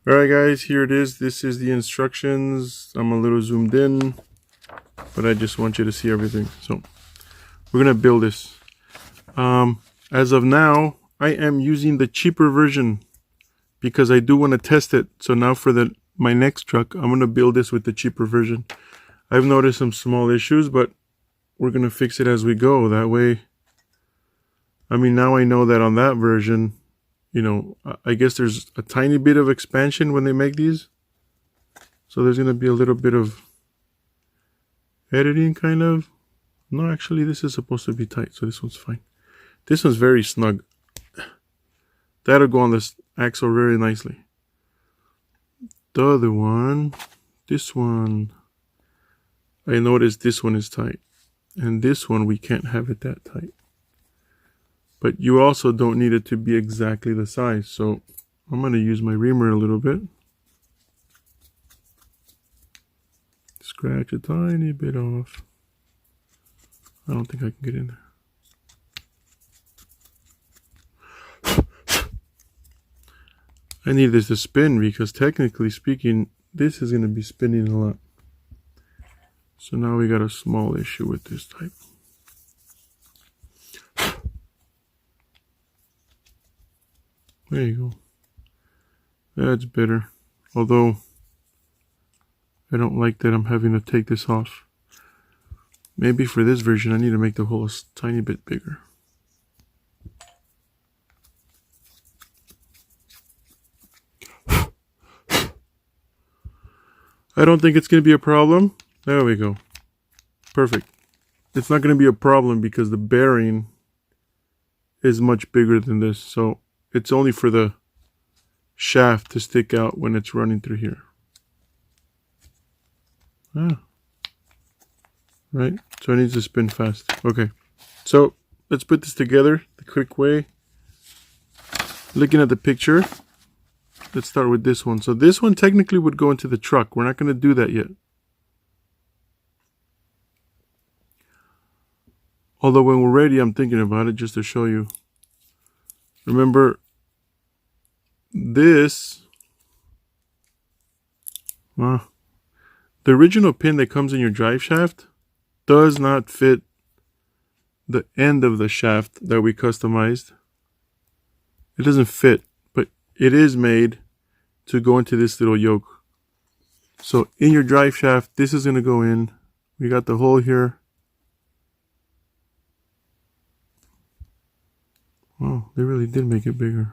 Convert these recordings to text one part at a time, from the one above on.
Alright guys, here it is. This is the instructions. I'm a little zoomed in, but I just want you to see everything. So we're gonna build this. As of now, I am using the cheaper version because I do want to test it. So now for my next truck, I'm gonna build this with the cheaper version. I've noticed some small issues, but we're gonna fix it as we go. That way, I mean, now I know that on that version, you know, I guess there's a tiny bit of expansion when they make these. So there's going to be a little bit of editing, kind of. No, actually, this is supposed to be tight, so this one's fine. This one's very snug. That'll go on this axle very nicely. The other one, this one, I noticed this one is tight. And this one, we can't have it that tight. But you also don't need it to be exactly the size. So I'm going to use my reamer a little bit. Scratch a tiny bit off. I don't think I can get in there. I need this to spin because technically speaking, this is going to be spinning a lot. So now we got a small issue with this type. There you go. That's better. Although, I don't like that I'm having to take this off. Maybe for this version, I need to make the hole a tiny bit bigger. I don't think it's going to be a problem. There we go. Perfect. It's not going to be a problem because the bearing is much bigger than this. So it's only for the shaft to stick out when it's running through here. Right? So it needs to spin fast. Okay. So let's put this together the quick way. Looking at the picture, let's start with this one. So this one technically would go into the truck. We're not going to do that yet. Although when we're ready, I'm thinking about it just to show you. Remember, this, the original pin that comes in your drive shaft does not fit the end of the shaft that we customized. It doesn't fit, but it is made to go into this little yoke. So in your drive shaft, this is going to go in. We got the hole here. Wow, they really did make it bigger.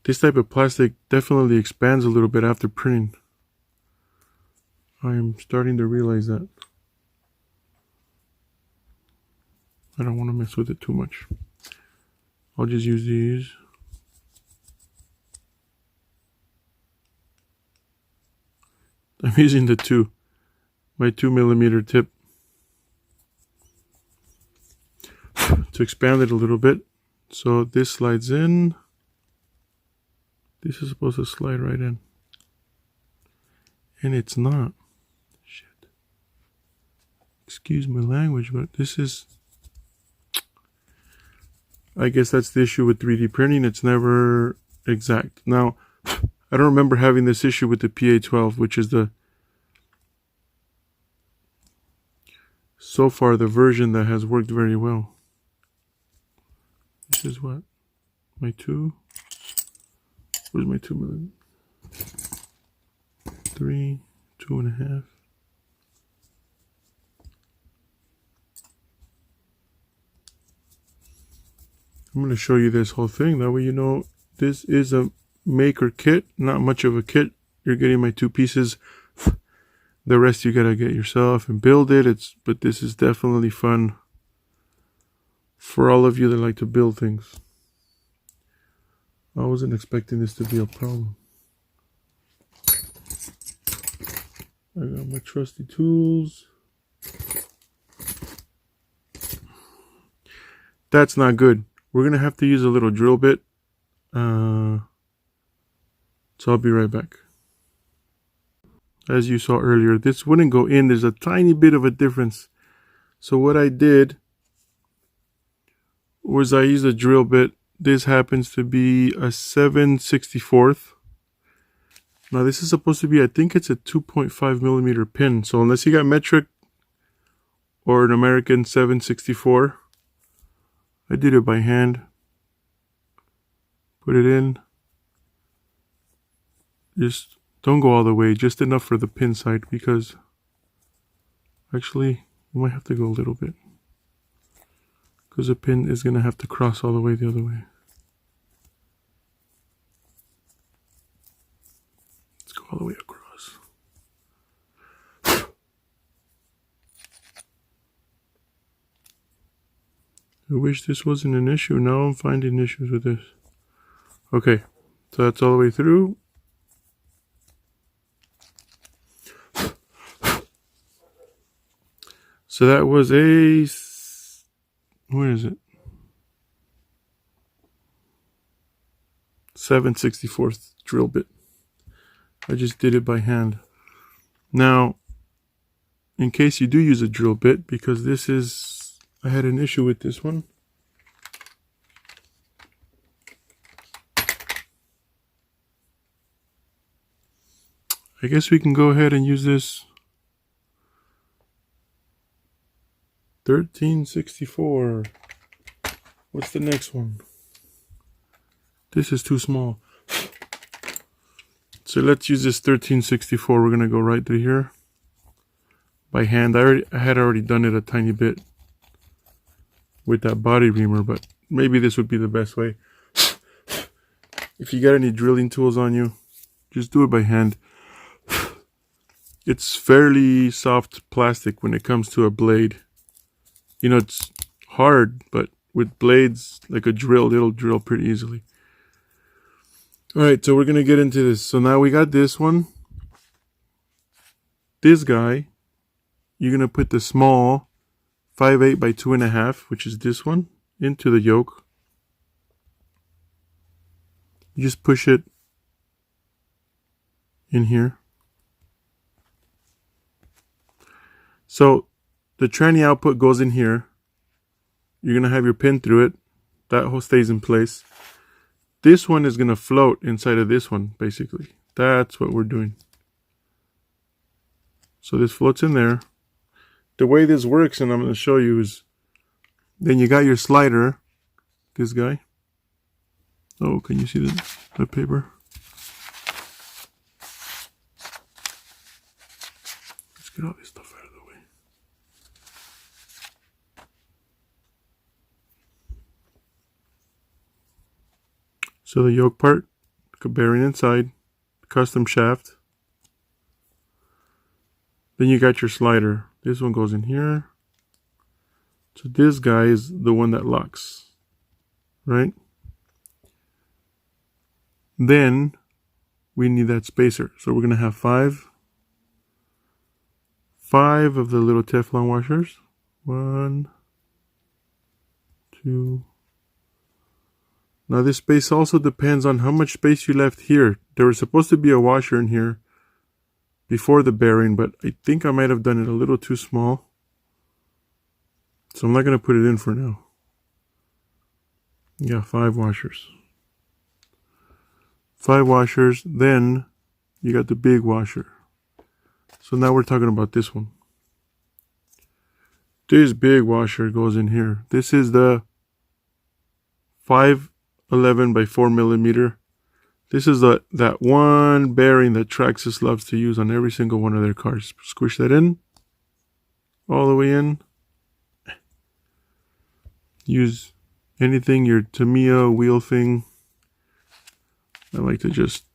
This type of plastic definitely expands a little bit after printing. I am starting to realize that. I don't want to mess with it too much. I'll just use these. I'm using my 2mm tip to expand it a little bit. So this slides in. This is supposed to slide right in. And it's not. Shit. Excuse my language, but this is... I guess that's the issue with 3D printing. It's never exact. Now, I don't remember having this issue with the PA12, which is so far the version that has worked very well. This is what? My 2? Where's my 2mm? 3, 2.5. I'm going to show you this whole thing. That way you know this is a maker kit. Not much of a kit. You're getting my 2 pieces. The rest you got to get yourself and build it. But this is definitely fun for all of you that like to build things. I wasn't expecting this to be a problem. I got my trusty tools. That's not good. We're going to have to use a little drill bit. So I'll be right back. As you saw earlier, this wouldn't go in. There's a tiny bit of a difference. So what I did was I used a drill bit. This happens to be a 7/64. Now this is supposed to be, I think it's a 2.5 millimeter pin. So unless you got metric or an American 7/64, I did it by hand. Put it in. Just don't go all the way, just enough for the pin side, because actually you might have to go a little bit, because the pin is going to have to cross all the way the other way. Let's go all the way across. I wish this wasn't an issue. Now I'm finding issues with this. Okay, so that's all the way through. So that was a, what is it? 7/64 drill bit. I just did it by hand. Now, in case you do use a drill bit, because this is, I had an issue with this one. I guess we can go ahead and use this 13/64. What's the next one? This is too small. So let's use this 13/64. We're gonna go right through here by hand. I had already done it a tiny bit with that body reamer, but maybe this would be the best way. If you got any drilling tools on you, just do it by hand. It's fairly soft plastic when it comes to a blade. You know, it's hard, but with blades like a drill, it'll drill pretty easily. Alright, so we're going to get into this. So now we got this one. This guy, you're going to put the small 5/8 by 2.5, which is this one, into the yoke. You just push it in here. So the tranny output goes in here. You're going to have your pin through it. That hole stays in place. This one is going to float inside of this one, basically. That's what we're doing. So this floats in there. The way this works, and I'm going to show you, is then you got your slider, this guy. Oh, can you see the paper? Let's get all this stuff out of the way. So the yoke part, bearing inside, custom shaft. Then you got your slider. This one goes in here. So this guy is the one that locks, right? Then we need that spacer. So we're gonna have five of the little Teflon washers. 1, 2. Now this space also depends on how much space you left here. There was supposed to be a washer in here before the bearing, but I think I might have done it a little too small. So I'm not going to put it in for now. Yeah, 5 washers. 5 washers, then you got the big washer. So now we're talking about this one. This big washer goes in here. This is the 511 by 4 millimeter. This is that one bearing that Traxxas loves to use on every single one of their cars. Squish that in, all the way in. Use anything, your Tamiya wheel thing. I like to just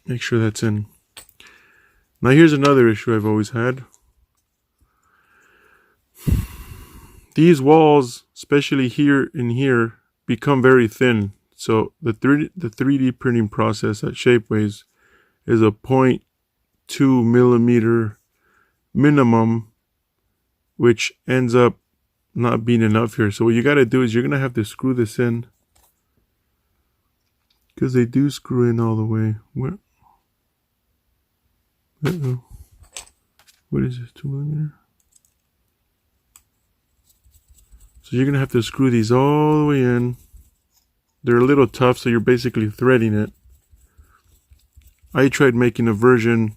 make sure that's in. Now here's another issue I've always had. These walls, especially here and here, become very thin. So the 3D printing process at Shapeways is a 0.2 millimeter minimum, which ends up not being enough here. So what you got to do is you're going to have to screw this in, because they do screw in all the way. Where? Uh-oh. What is this, 2 millimeter? So you're going to have to screw these all the way in. They're a little tough, so you're basically threading it. I tried making a version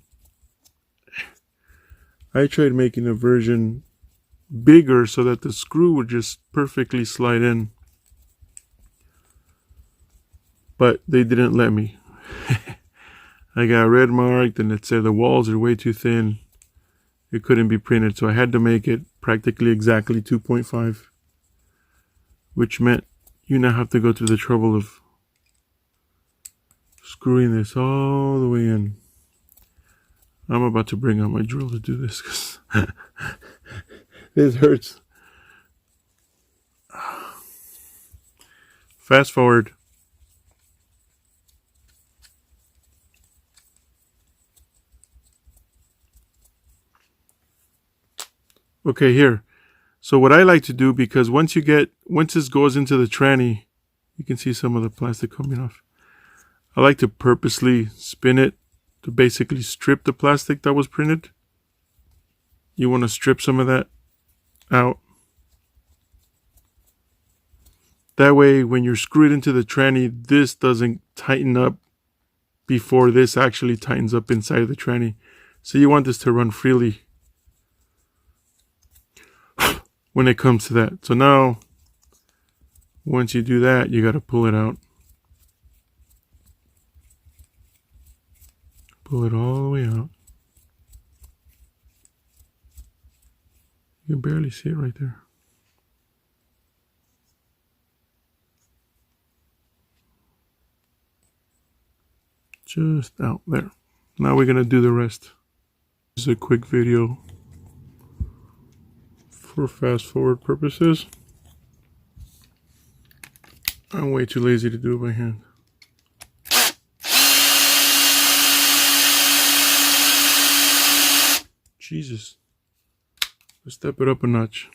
bigger so that the screw would just perfectly slide in. But they didn't let me. I got red marked and it said the walls are way too thin. It couldn't be printed, so I had to make it practically exactly 2.5. Which meant you now have to go through the trouble of screwing this all the way in. I'm about to bring out my drill to do this because this hurts. Fast forward. Okay, here. So what I like to do, because once this goes into the tranny, you can see some of the plastic coming off. I like to purposely spin it to basically strip the plastic that was printed. You want to strip some of that out. That way, when you're screwed into the tranny, this doesn't tighten up before this actually tightens up inside of the tranny. So you want this to run freely when it comes to that. So now, once you do that, you got to pull it out. Pull it all the way out. You can barely see it right there. Just out there. Now we're going to do the rest. This is a quick video for fast forward purposes. I'm way too lazy to do it by hand. Jesus. Let's step it up a notch.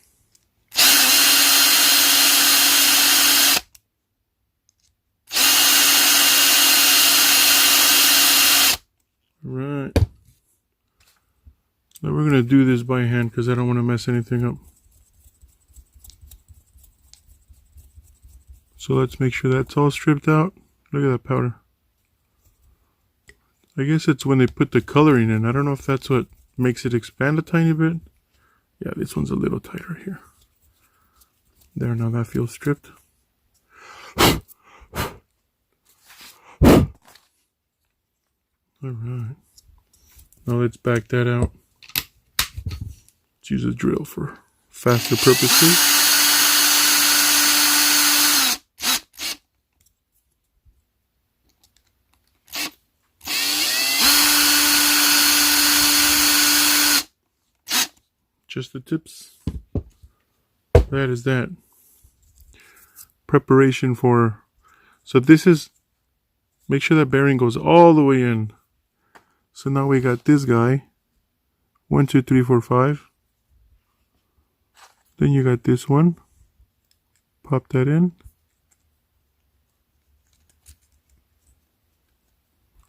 Alright. Now we're going to do this by hand because I don't want to mess anything up. So let's make sure that's all stripped out. Look at that powder. I guess it's when they put the coloring in. I don't know if that's what makes it expand a tiny bit. Yeah, this one's a little tighter here. There, now that feels stripped. Alright. Now let's back that out. Let's use a drill for faster purposes. Just the tips. That is that. Preparation for... So this is... Make sure that bearing goes all the way in. So now we got this guy. 1, 2, 3, 4, 5. Then you got this one. Pop that in.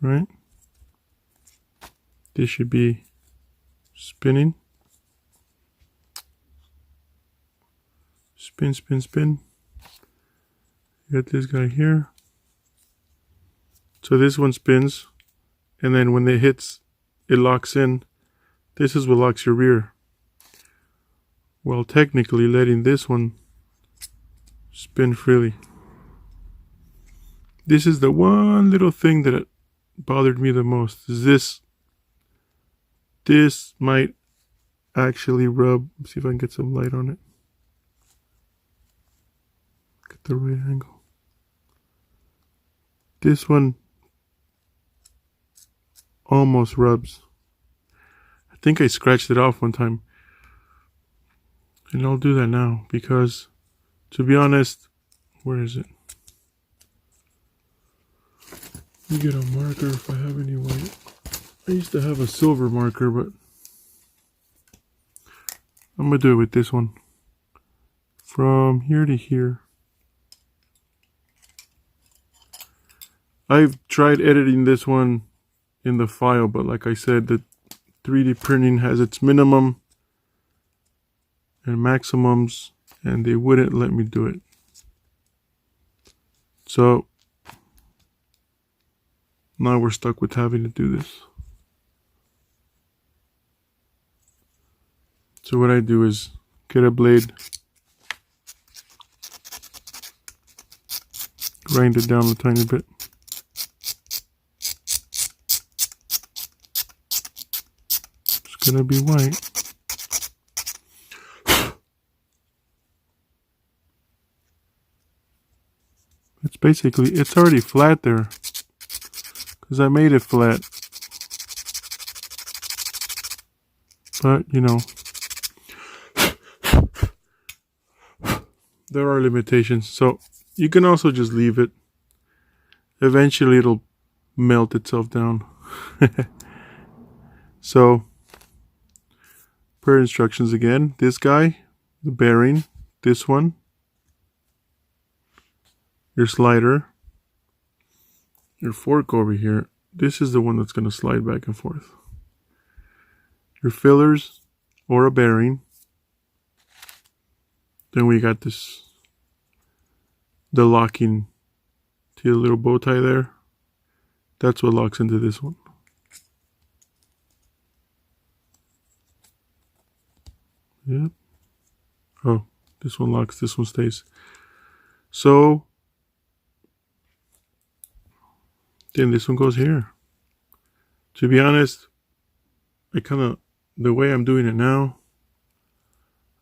Right? This should be spinning. Spin, spin, spin. You got this guy here. So this one spins, and then when it hits, it locks in. This is what locks your rear. Well, technically letting this one spin freely. This is the one little thing that bothered me the most. Is this might actually rub. Let's see if I can get some light on it. Get the right angle. This one almost rubs. I think I scratched it off one time. And I'll do that now because, to be honest, where is it? Let me get a marker if I have any white. I used to have a silver marker, but I'm going to do it with this one. From here to here. I've tried editing this one in the file, but like I said, the 3D printing has its minimum and maximums. and they wouldn't let me do it. So now we're stuck with having to do this. So what I do is get a blade, grind it down a tiny bit. It's gonna be white. It's basically, it's already flat there, because I made it flat. But, you know, there are limitations. So you can also just leave it. Eventually it'll melt itself down. So, per instructions again, this guy, the bearing, this one, your slider, your fork over here, this is the one that's going to slide back and forth. Your fillers or a bearing. Then we got this, the locking to the little bow tie there. That's what locks into this one. Yep. Oh, this one locks, this one stays. So then this one goes here. To be honest, the way I'm doing it now,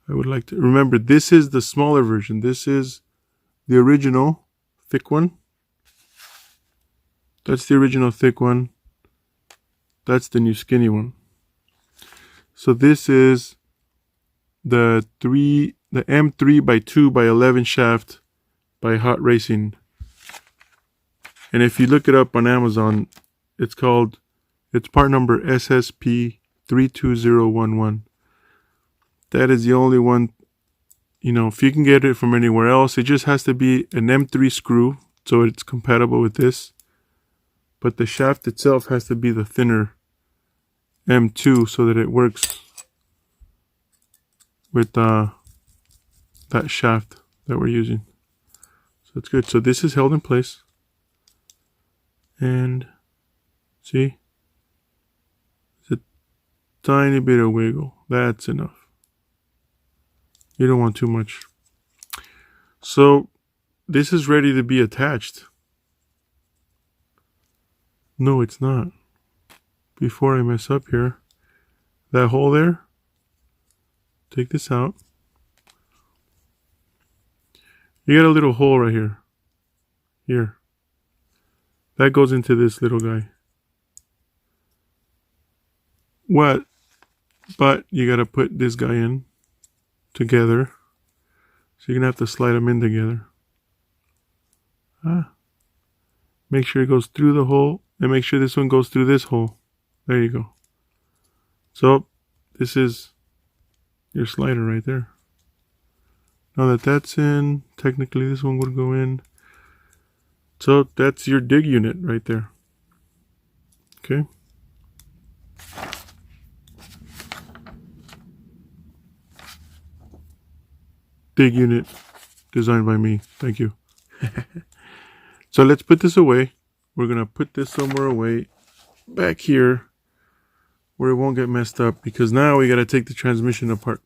I would like to, remember this is the smaller version. This is the original thick one. That's the original thick one. That's the new skinny one. So this is the M3 by 2 by 11 shaft by Hot Racing. And if you look it up on Amazon, it's part number SSP 32011. That is the only one, you know, if you can get it from anywhere else, it just has to be an M3 screw, so it's compatible with this. But the shaft itself has to be the thinner M2 so that it works with that shaft that we're using. So it's good. So this is held in place. And see? It's a tiny bit of wiggle. That's enough. You don't want too much. So this is ready to be attached. No, it's not. Before I mess up here, that hole there, take this out. You got a little hole right here. Here. That goes into this little guy. What? But you got to put this guy in together. So you're going to have to slide them in together. Make sure it goes through the hole. And make sure this one goes through this hole. There you go. So this is your slider right there. Now that that's in, technically this one would go in. So that's your dig unit right there. Okay. Dig unit designed by me. Thank you. So let's put this away. We're going to put this somewhere away back here where it won't get messed up, because now we got to take the transmission apart.